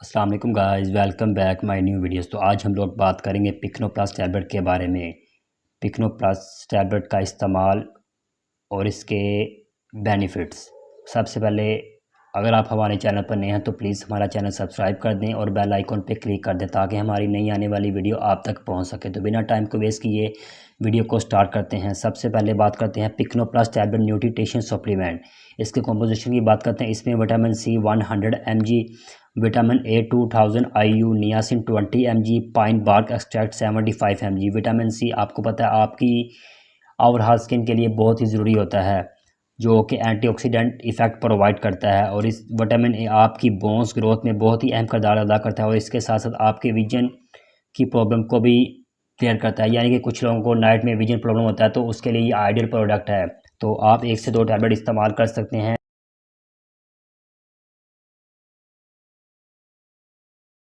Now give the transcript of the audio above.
अस्सलाम वालेकुम guys, welcome back my new videos. तो आज हम लोग बात करेंगे पिक्नो प्लस टैबलेट के बारे में। पिक्नो प्लस टैबलेट का इस्तेमाल और इसके बेनिफिट्स। सबसे पहले अगर आप हमारे चैनल पर नए हैं तो प्लीज़ हमारा चैनल सब्सक्राइब कर दें और बेल आइकन पे क्लिक कर दें ताकि हमारी नई आने वाली वीडियो आप तक पहुंच सके। तो बिना टाइम को वेस्ट किए वीडियो को स्टार्ट करते हैं। सबसे पहले बात करते हैं Picno plus tablet nutrition supplement. इसके कॉम्पोजिशन की बात करते हैं। इसमें vitamin C 100 mg, vitamin A 2000 IU, niacin 20 mg, pine bark extract 75 mg। Vitamin C आपको पता है आपकी और हार्ड स्किन के लिए बहुत ही ज़रूरी होता है, जो कि एंटीऑक्सीडेंट इफ़ेक्ट प्रोवाइड करता है। और इस विटामिन ए आपकी बोन्स ग्रोथ में बहुत ही अहम किरदार अदा करता है और इसके साथ साथ आपके विजन की प्रॉब्लम को भी क्लियर करता है। यानी कि कुछ लोगों को नाइट में विजन प्रॉब्लम होता है तो उसके लिए ये आइडियल प्रोडक्ट है। तो आप 1 से 2 टैबलेट इस्तेमाल कर सकते हैं।